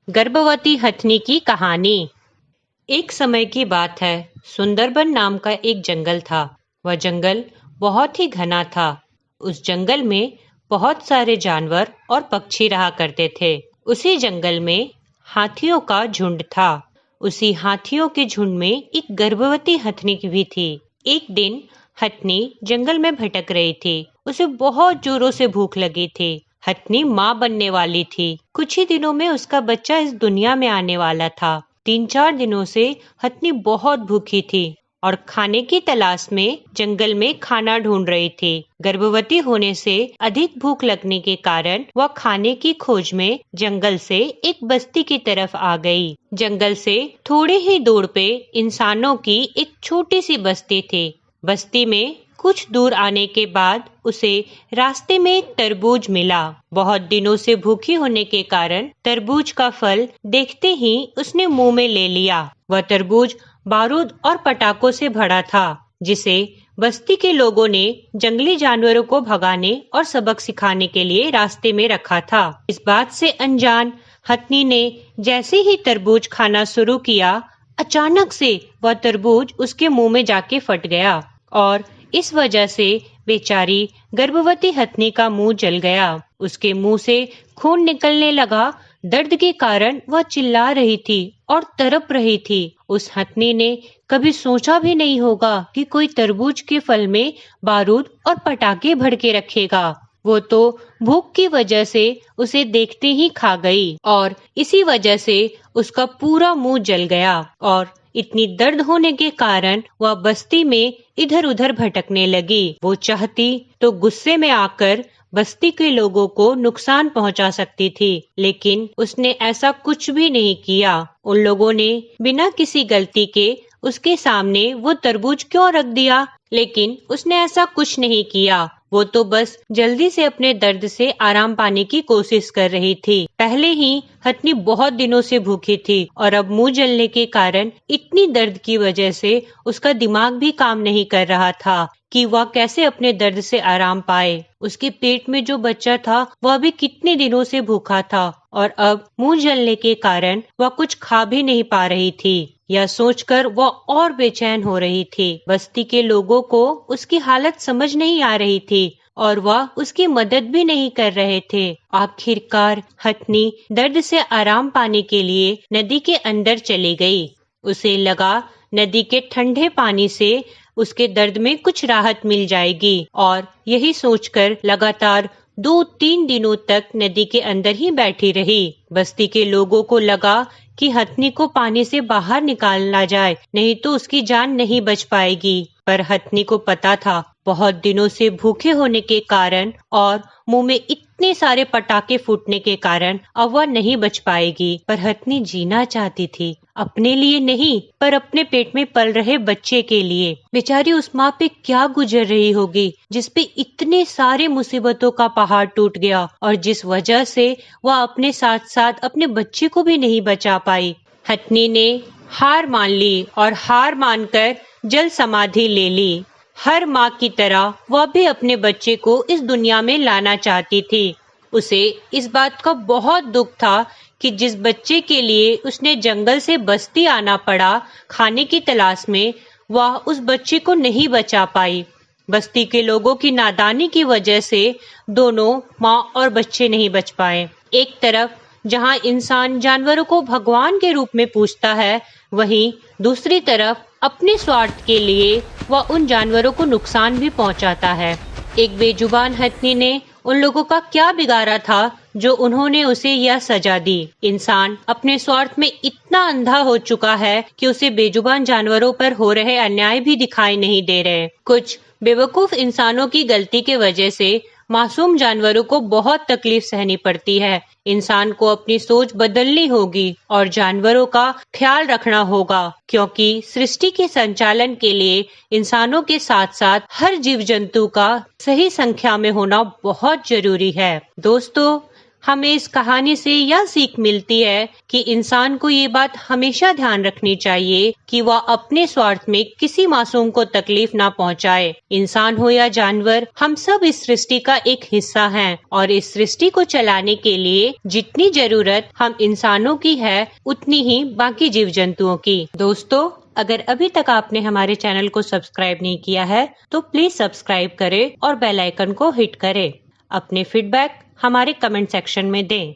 गर्भवती हथनी की कहानी। एक समय की बात है। सुंदरबन नाम का एक जंगल था। वह जंगल बहुत ही घना था। उस जंगल में बहुत सारे जानवर और पक्षी रहा करते थे। उसी जंगल में हाथियों का झुंड था। उसी हाथियों के झुंड में एक गर्भवती हथनी भी थी। एक दिन हथनी जंगल में भटक रही थी। उसे बहुत जोरों से भूख लगी थी। हथनी माँ बनने वाली थी। कुछ ही दिनों में उसका बच्चा इस दुनिया में आने वाला था। 3-4 दिनों से हथनी बहुत भूखी थी और खाने की तलाश में जंगल में खाना ढूंढ रही थी। गर्भवती होने से अधिक भूख लगने के कारण वह खाने की खोज में जंगल से एक बस्ती की तरफ आ गई। जंगल से थोड़ी ही दूर पे इंसानों की एक छोटी सी बस्ती थी। बस्ती में कुछ दूर आने के बाद उसे रास्ते में एक तरबूज मिला। बहुत दिनों से भूखी होने के कारण तरबूज का फल देखते ही उसने मुंह में ले लिया। वह तरबूज बारूद और पटाखों से भरा था, जिसे बस्ती के लोगों ने जंगली जानवरों को भगाने और सबक सिखाने के लिए रास्ते में रखा था। इस बात से अनजान हथनी ने जैसे ही तरबूज खाना शुरू किया, अचानक से वह तरबूज उसके मुंह में जाके फट गया और इस वजह से बेचारी गर्भवती हथनी का मुंह जल गया। उसके मुंह से खून निकलने लगा। दर्द के कारण वह चिल्ला रही थी और तड़प रही थी। उस हथनी ने कभी सोचा भी नहीं होगा कि कोई तरबूज के फल में बारूद और पटाखे भर के रखेगा। वो तो भूख की वजह से उसे देखते ही खा गई और इसी वजह से उसका पूरा मुंह जल गया और इतनी दर्द होने के कारण वह बस्ती में इधर उधर भटकने लगी। वो चाहती तो गुस्से में आकर बस्ती के लोगों को नुकसान पहुंचा सकती थी, लेकिन उसने ऐसा कुछ भी नहीं किया। उन लोगों ने बिना किसी गलती के उसके सामने वो तरबूज क्यों रख दिया, लेकिन उसने ऐसा कुछ नहीं किया। वो तो बस जल्दी से अपने दर्द से आराम पाने की कोशिश कर रही थी। पहले ही हथनी बहुत दिनों से भूखी थी और अब मुंह जलने के कारण इतनी दर्द की वजह से उसका दिमाग भी काम नहीं कर रहा था कि वह कैसे अपने दर्द से आराम पाए। उसके पेट में जो बच्चा था वह भी कितने दिनों से भूखा था और अब मुंह जलने के कारण वह कुछ खा भी नहीं पा रही थी। यह सोचकर वह और बेचैन हो रही थी। बस्ती के लोगों को उसकी हालत समझ नहीं आ रही थी और वह उसकी मदद भी नहीं कर रहे थे। आखिरकार हथनी दर्द से आराम पाने के लिए नदी के अंदर चली गई। उसे लगा नदी के ठंडे पानी से उसके दर्द में कुछ राहत मिल जाएगी और यही सोचकर लगातार 2-3 दिनों तक नदी के अंदर ही बैठी रही। बस्ती के लोगों को लगा कि हथनी को पानी से बाहर निकालना जाए, नहीं तो उसकी जान नहीं बच पाएगी। पर हथनी को पता था बहुत दिनों से भूखे होने के कारण और मुंह में इतने सारे पटाखे फूटने के कारण अब वह नहीं बच पाएगी। पर हथनी जीना चाहती थी, अपने लिए नहीं पर अपने पेट में पल रहे बच्चे के लिए। बेचारी उस माँ पे क्या गुजर रही होगी जिसपे इतने सारे मुसीबतों का पहाड़ टूट गया और जिस वजह से वह अपने साथ साथ अपने बच्चे को भी नहीं बचा पाई। हथनी ने हार मान ली और हार मानकर जल समाधि ले ली। हर माँ की तरह वह भी अपने बच्चे को इस दुनिया में लाना चाहती थी। उसे इस बात का बहुत दुख था कि जिस बच्चे के लिए उसने जंगल से बस्ती आना पड़ा खाने की तलाश में, वह उस बच्चे को नहीं बचा पाई। बस्ती के लोगों की नादानी की वजह से दोनों माँ और बच्चे नहीं बच पाए। एक तरफ जहाँ इंसान जानवरों को भगवान के रूप में पूजता है, वहीं दूसरी तरफ अपने स्वार्थ के लिए वह उन जानवरों को नुकसान भी पहुंचाता है। एक बेजुबान हथनी ने उन लोगों का क्या बिगाड़ा था जो उन्होंने उसे यह सजा दी। इंसान अपने स्वार्थ में इतना अंधा हो चुका है कि उसे बेजुबान जानवरों पर हो रहे अन्याय भी दिखाई नहीं दे रहे। कुछ बेवकूफ इंसानों की गलती के वजह से मासूम जानवरों को बहुत तकलीफ सहनी पड़ती है। इंसान को अपनी सोच बदलनी होगी और जानवरों का ख्याल रखना होगा, क्योंकि सृष्टि के संचालन के लिए इंसानों के साथ साथ हर जीव जंतु का सही संख्या में होना बहुत जरूरी है। दोस्तों, हमें इस कहानी से यह सीख मिलती है कि इंसान को ये बात हमेशा ध्यान रखनी चाहिए कि वह अपने स्वार्थ में किसी मासूम को तकलीफ ना पहुंचाए। इंसान हो या जानवर, हम सब इस सृष्टि का एक हिस्सा हैं और इस सृष्टि को चलाने के लिए जितनी जरूरत हम इंसानों की है उतनी ही बाकी जीव जंतुओं की। दोस्तों, अगर अभी तक आपने हमारे चैनल को सब्सक्राइब नहीं किया है तो प्लीज सब्सक्राइब करें और बेल आइकन को हिट करें। अपने फीडबैक हमारे कमेंट सेक्शन में दें।